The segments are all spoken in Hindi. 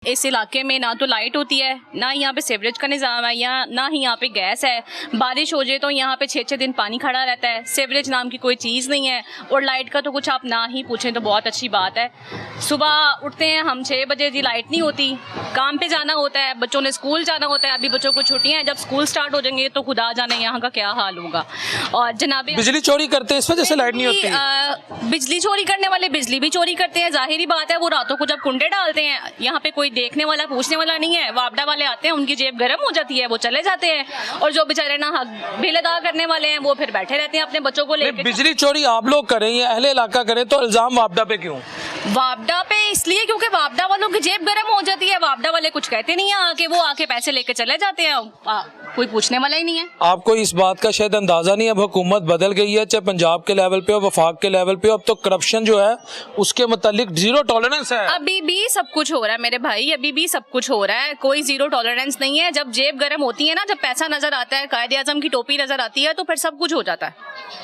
इस इलाके में ना तो लाइट होती है, ना यहाँ पे सीवरेज का निज़ाम है, या ना ही यहाँ पे गैस है। बारिश हो जाए तो यहाँ पे 6-6 दिन पानी खड़ा रहता है। सीवरेज नाम की कोई चीज़ नहीं है, और लाइट का तो कुछ आप ना ही पूछें तो बहुत अच्छी बात है। सुबह उठते हैं हम 6 बजे, जी लाइट नहीं होती, काम पे जाना होता है, बच्चों ने स्कूल जाना होता है। अभी बच्चों को छुट्टियाँ हैं, जब स्कूल स्टार्ट हो जाएंगे तो खुदा जाने यहाँ का क्या हाल होगा। और जनाब बिजली चोरी करते हैं, इस वजह से लाइट नहीं होती। बिजली चोरी करने वाले बिजली भी चोरी करते हैं, जाहिर बात है। वो रातों को जब कुंडे डालते हैं, यहाँ पे कोई देखने वाला पूछने वाला नहीं है। वापडा वाले आते हैं, उनकी जेब गर्म हो जाती है, वो चले जाते हैं, और जो बेचारे ना बिल अदा करने वाले हैं वो फिर बैठे रहते हैं अपने बच्चों को लेकर। बिजली चोरी आप लोग करें या अहले इलाका करें, तो इल्जाम वापडा पे क्यों? वापडा पे इसलिए क्योंकि वापडा वालों की जेब गर्म हो जाती है। वापडा वाले कुछ कहते नहीं है, आके वो आके पैसे लेके चले जाते हैं, कोई पूछने वाला ही नहीं है। आपको इस बात का शायद अंदाजा नहीं है, अब हुकूमत बदल गई है, चाहे पंजाब के लेवल पे हो, वफाक के लेवल पे हो, अब तो करप्शन जो है उसके मुतालिक जीरो टॉलरेंस है। अभी भी सब कुछ हो रहा है मेरे भाई, अभी भी सब कुछ हो रहा है, कोई जीरो टॉलरेंस नहीं है। जब जेब गर्म होती है ना, जब पैसा नजर आता है, कायदे आजम की टोपी नजर आती है, तो फिर सब कुछ हो जाता है।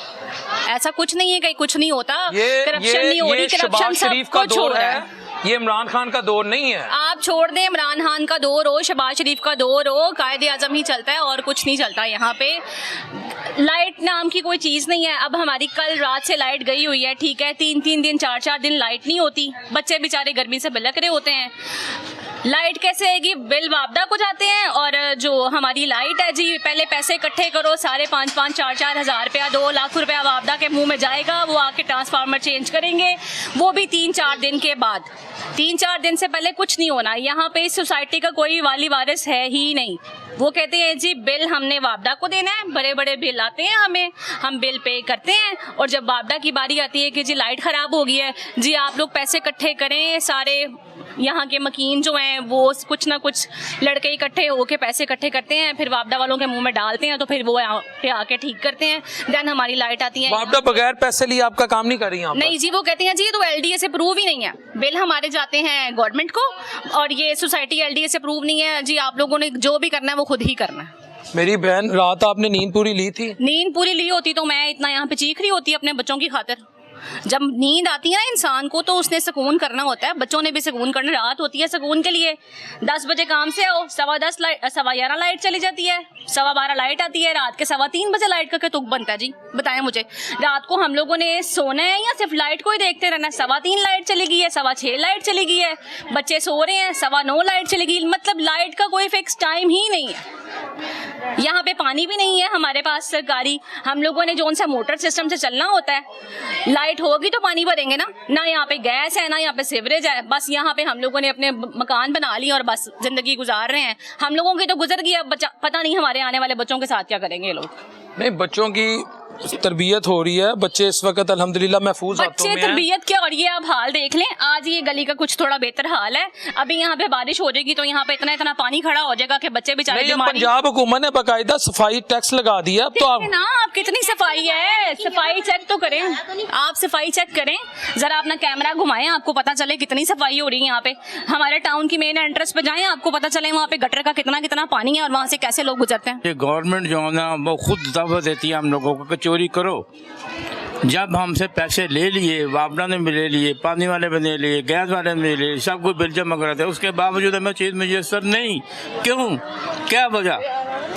ऐसा कुछ नहीं है कहीं कुछ नहीं होता, करप्शन नहीं हो रही, करप्शन सब कुछ हो रहा है। ये इमरान खान का दौर नहीं है। आप छोड़ दें, इमरान खान का दौर हो, शहबाज शरीफ का दौर हो, कायदे आजम ही चलता है और कुछ नहीं चलता यहाँ पे। लाइट नाम की कोई चीज़ नहीं है। अब हमारी कल रात से लाइट गई हुई है, ठीक है, 3-3 दिन 4-4 दिन लाइट नहीं होती, बच्चे बेचारे गर्मी से बिलक रहे होते हैं। लाइट कैसे आएगी? बिल वापडा को जाते हैं, और जो हमारी लाइट है जी, पहले पैसे इकट्ठे करो, सारे 5-5, 4-4 हज़ार रुपया, 2 लाख रुपया वापडा के मुंह में जाएगा, वो आके ट्रांसफार्मर चेंज करेंगे, वो भी 3-4 दिन के बाद। 3-4 दिन से पहले कुछ नहीं होना। यहाँ पे इस सोसाइटी का कोई वाली वारिस है ही नहीं। वो कहते हैं जी बिल हमने वापडा को देना है, बड़े बड़े बिल आते हैं हमें, हम बिल पे करते हैं, और जब वापडा की बारी आती है कि जी लाइट ख़राब हो गई है, जी आप लोग पैसे इकट्ठे करें, सारे यहाँ के मकीन जो हैं वो कुछ ना कुछ लड़के इकट्ठे होके पैसे इकट्ठे करते हैं, फिर वापडा वालों के मुंह में डालते हैं, तो फिर वो आके ठीक करते हैं, देन हमारी लाइट आती है। वापडा बगैर पैसे लिए आपका काम नहीं कर रही है? नहीं जी, वो कहते हैं जी ये तो LDA से प्रूव ही नहीं है, बिल हमारे जाते हैं गवर्नमेंट को, और ये सोसाइटी LDA से प्रूव नहीं है जी, आप लोगों ने जो भी करना है वो खुद ही करना है। मेरी बहन, रात आपने नींद पूरी ली थी? नींद पूरी ली होती तो मैं इतना यहाँ पे चीख रही होती अपने बच्चों की खातिर। जब नींद आती है ना इंसान को, तो उसने सुकून करना होता है, बच्चों ने भी सुकून करना। रात होती है सुकून के लिए। 10 बजे काम से आओ, 10:15 11:15 लाइट चली जाती है, 12:15 लाइट आती है, रात के 3:15 बजे लाइट का क्या तुक बनता है जी? बताएं मुझे, रात को हम लोगों ने सोना है या सिर्फ लाइट को ही देखते रहना? 3:15 लाइट चली गई है, 6:15 लाइट चली गई है, बच्चे सो रहे हैं, 9:15 लाइट चली गई। मतलब लाइट का कोई फिक्स टाइम ही नहीं है। यहाँ पे पानी भी नहीं है हमारे पास सरकारी, हम लोगों ने जो सा मोटर सिस्टम से चलना होता है। लाइट होगी तो पानी भरेंगे ना यहाँ पे गैस है, ना यहाँ पे सीवरेज है। बस यहाँ पे हम लोगों ने अपने मकान बना लिए और बस जिंदगी गुजार रहे हैं। हम लोगों की तो गुजर गई, अब पता नहीं हमारे आने वाले बच्चों के साथ क्या करेंगे ये लोग। नहीं, बच्चों की तरबियत हो रही है, बच्चे इस वक्त अल्हम्दुलिल्लाह महफूज हाथों में हैं। बच्चे तरबियत क्या हो रही है, आप हाल देख लें। आज ये गली का कुछ थोड़ा बेहतर हाल है, अभी यहाँ पे बारिश हो जाएगी तो यहाँ पे इतना पानी खड़ा हो जाएगा कि बच्चे बेचारे बीमारी। पंजाब हुकूमत ने बाकायदा सफाई टैक्स लगा दिया, तो आप ना, आप कितनी सफाई है, सफाई चेक तो करें, आप सफाई चेक करें जरा, अपना कैमरा घुमाएं, आपको पता चले कितनी सफाई हो रही है यहाँ पे। हमारे टाउन की मेन एंट्रेंस पे जाएं, आपको पता चले वहाँ पे गटर का कितना पानी है और वहाँ से कैसे लोग गुजरते हैं। ये गवर्नमेंट जो है ना, वो खुद दावा देती है हम लोगों को कि चोरी करो। जब हमसे पैसे ले लिए, वापडा ने भी ले लिए, पानी वाले भी ले लिए, गैस वाले ने ले लिए, सब कुछ बिल जमा कराते, उसके बावजूद हमें चीज़ मुयसर नहीं। क्यों? क्या वजह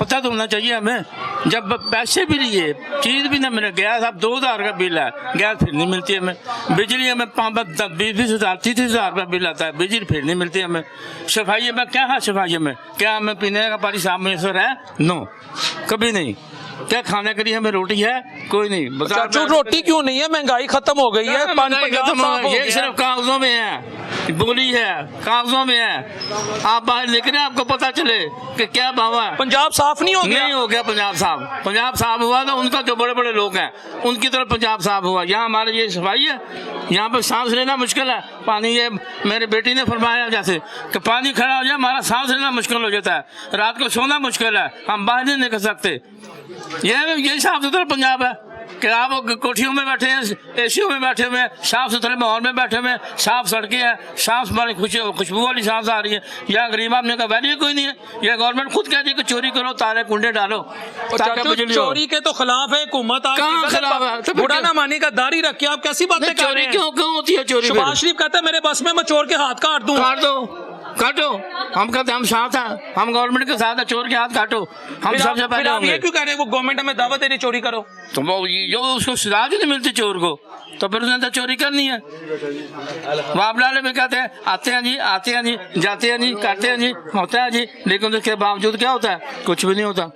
पता तो होना चाहिए हमें। जब पैसे भी लिए, चीज़ भी ना मिले, गैस अब 2000 का बिल है, गैस फिर नहीं मिलती हमें। बिजली हमें 20-20 हज़ार 30 हज़ार का बिल आता है, बिजली फिर नहीं मिलती हमें। सफाई में क्या है? सफाई में क्या हमें पीने का पानी साफ मुयसर है? नो, कभी नहीं। क्या खाने के लिए हमें रोटी है? कोई नहीं। रोटी क्यों नहीं है? महंगाई खत्म हो गई है, ये सिर्फ कागजों में है, बोली है, कागजों में है। आप बाहर निकले, आपको पता चले कि क्या भाव है। पंजाब साफ नहीं हो गया? नहीं हो गया पंजाब साफ। पंजाब साफ हुआ तो उनका जो बड़े बड़े लोग हैं उनकी तरफ पंजाब साफ हुआ। यहाँ हमारे ये सफाई है, यहाँ पर सांस लेना मुश्किल है। पानी, ये मेरे बेटी ने फरमाया जैसे कि पानी खड़ा हो जाए हमारा सांस लेना मुश्किल हो जाता है, रात को सोना मुश्किल है, हम बाहर नहीं निकल सकते। ये साफ सुथरा पंजाब है कि आप कोठियों में बैठे हैं, एसियों में बैठे हुए, साफ सुथरे माहौल में बैठे हुए, साफ सड़कें हैं, साफ हमारी खुशबू वाली सांस आ रही है। यहाँ गरीब आदमी का वैल्यू कोई नहीं है। यह गवर्नमेंट खुद कहती है कि चोरी करो, तारे कुंडे डालो, चोरी के तो खिलाफ है हुकूमत। कहाँ खिलाफ है? बुढ़ा ना मानी का दाढ़ी रखी, आप कैसी बातें कर रहे हैं? क्यों होती है चोरी? शहबाज शरीफ कहता है मेरे बस में मैं चोर के हाथ काट दूं। काटो, हम कहते हैं हम साथ हैं, हम गवर्नमेंट के साथ हैं, चोर के हाथ काटो, हम फिर सबसे आप पहले ये होंगे। क्यों कह रहे हैं वो गवर्नमेंट हमें दावत दे रही चोरी करो? तो वो जो उसको सजा भी नहीं मिलती चोर को, तो फिर उसने तो चोरी करनी है। बाप लाले भी कहते हैं आते हैं जी, जाते हैं जी, करते हैं जी, होता है जी, लेकिन उसके बावजूद क्या होता है? कुछ भी नहीं होता।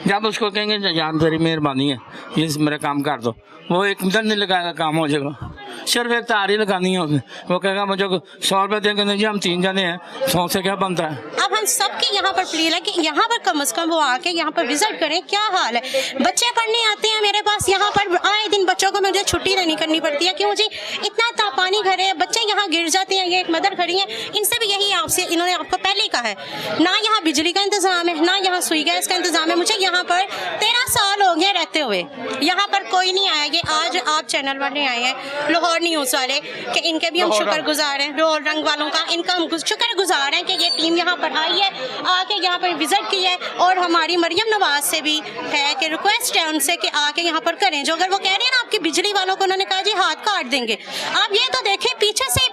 जब उसको कहेंगे जान तेरी मेहरबानी है, ये मेरा काम कर दो, वो एक मिनट नहीं लगाएगा, काम हो जाएगा। सिर्फ एक तार ही लगानी है उसने, वो कहेगा मुझे 100 रुपये देंगे, नहीं जी हम 3 जने हैं, 100 से क्या बनता है? अब हम सबके यहाँ पर प्लीज है कि यहाँ पर कम से कम वो आके यहाँ पर विजिट करें, क्या हाल है। बच्चे पढ़ने आते हैं मेरे पास, यहाँ पर आए दिन बच्चों को मुझे छुट्टी नहीं करनी पड़ती है, क्यों जी इतना तापानी घर है, बच्चे यहाँ गिर जाते हैं। ये एक मदर खड़ी है, इनसे भी यही आपसे, इन्होंने आपको पहले ही कहा है, ना यहाँ बिजली का इंतजाम है, ना यहाँ सुई गैस का इंतजाम है। मुझे यहाँ पर 13 साल हो गए रहते हुए, यहाँ पर कोई नहीं आया। ये आज आप चैनल वाले आए हैं, लाहौर न्यूज़ वाले, कि इनके भी हम शुक्रगुजार हैं, लाहौर रंग वालों का, इनका हम शुक्रगुजार हैं कि ये टीम यहाँ पर आई है, आके यहाँ पर विजिट की है। और हमारी मरियम नवाज से भी है कि रिक्वेस्ट है उनसे कि आके यहाँ पर करें। जो अगर वो कह रहे हैं ना आपकी बिजली वालों को, उन्होंने कहा जी हाथ काट देंगे, आप ये तो देखें पीछे से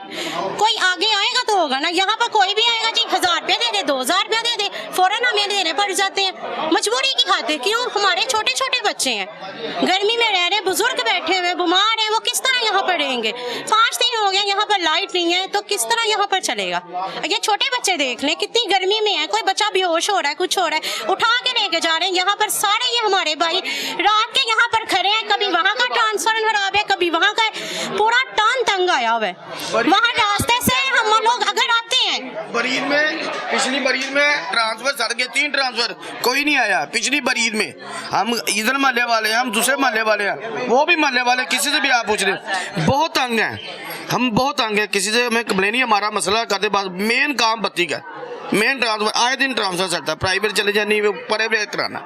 कोई आगे आएगा तो होगा ना। यहाँ पर कोई भी आएगा जी 1000 रुपया दे दे, 2000 रुपया दे दे, फौरन हमें देने पड़ जाते हैं मजबूरी की खातिर। क्यों? हमारे छोटे छोटे बच्चे हैं, गर्मी में रह रहे, बुजुर्ग बैठे हुए, बीमार हैं, वो किस तरह यहाँ पर रहेंगे? 5 दिन हो गया यहाँ पर लाइट नहीं है, तो किस तरह यहाँ पर चलेगा? ये छोटे बच्चे देख लें कितनी गर्मी में है, कोई बच्चा बेहोश हो रहा है, कुछ हो रहा है, उठा के लेके जा रहे हैं। यहाँ पर सारे ये हमारे भाई रात के यहाँ पर खड़े हैं, कभी वहाँ का ट्रांसफार्मर खराब है, कभी वहाँ का, पूरा टान तंग आया हुआ है। वहाँ रास्ते से हम लोग अगर आते हैं, बरीद में, पिछली बरीद में ट्रांसफर सड़ गए, 3 ट्रांसफर, कोई नहीं आया पिछली बरीद में। हम इधर महल्ले वाले हैं, हम दूसरे महल्ले वाले हैं, वो भी महल्ले वाले, किसी से भी आप पूछ रहे, बहुत तंग हैं हम, बहुत तंग है। किसी से हमें कंप्लेन नहीं, हमारा मसला करते पास मेन काम बत्ती का, मेन ट्रांसफर, आए दिन ट्रांसफर सड़ता है, प्राइवेट चले जाए, नहीं प्राइवेट कराना।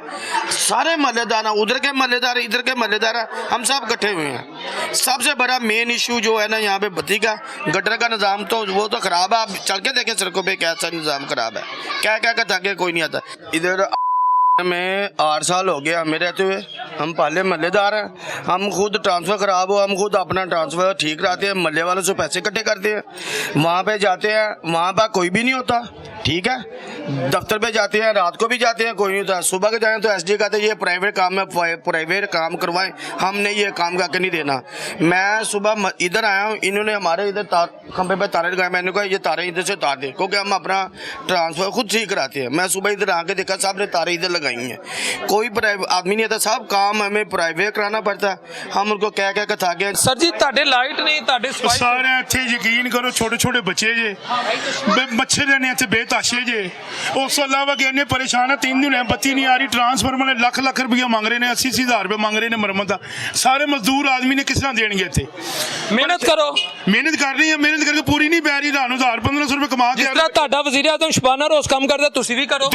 सारे महल्लेदार, उधर के महल्लेदार, इधर के महल्लेदार, हम सब इकट्ठे हुए हैं। सबसे बड़ा मेन इशू जो है ना यहाँ पे बत्ती का, गटर का निज़ाम तो वो तो ख़राब है। आप चल के देखें सड़कों पे कैसा निज़ाम ख़राब है, क्या क्या का ताकि कोई नहीं आता। इधर में 8 साल हो गया हमें रहते हुए, हम पहले महल्लेदार हैं, हम खुद ट्रांसफ़र ख़राब हो, हम खुद अपना ट्रांसफ़र ठीक कराते हैं, महल्ले वालों से पैसे इकट्ठे करते हैं, वहाँ पे जाते हैं, वहाँ पर कोई भी नहीं होता, ठीक है। दफ्तर पे जाते हैं, रात को भी जाते हैं, कोई नहीं होता। सुबह के जाएँ तो एसडी कहते हैं ये प्राइवेट काम है, प्राइवेट काम करवाएं, हमने ये काम करके नहीं देना। मैं सुबह इधर आया हूँ, इन्होंने हमारे इधर खंभे पे तारे लगाए, मैंने कहा ये तारे इधर से उतार दे, क्योंकि हम अपना ट्रांसफ़र खुद ठीक कराते हैं। मैं सुबह इधर आके देखा साहब ने तारे इधर लगाई हैं, कोई प्राइवेट आदमी नहीं आता, सब काम हमें प्राइवेट कराना पड़ता है। हम उनको कह कह के थक गए। सर जी ਤੁਹਾਡੇ ਲਾਈਟ ਨਹੀਂ, ਤੁਹਾਡੇ ਸਫਾਈ सारे इतने यकीन करो, छोटे छोटे बच्चे जे, मच्छर ने इतने बेताशे जे, उस तो अलावा कि इन्ने परेशान है, 3 दिन है बत्ती नहीं आ रही, ट्रांसफार्मर ने लाख लाख रुपया मांग रहे हैं, 80-80 हज़ार रुपये मांग रहे हैं मरम्मत का। सारे मजदूर आदमी ने किस तरह देंगे इतने? ਮਿਹਨਤ ਕਰੋ। मेहनत कर रही है, मेहनत करके पूरी नहीं पै रही, 1000-1500 रुपये कमा के ਜਿਸ ਤਰ੍ਹਾਂ ਤੁਹਾਡਾ ਵਜ਼ੀਰ ਆਜ਼ਮ ਸ਼ਬਾਨਾ ਰੋਜ਼ ਕੰਮ ਕਰਦਾ, ਤੁਸੀਂ ਵੀ ਕਰੋ।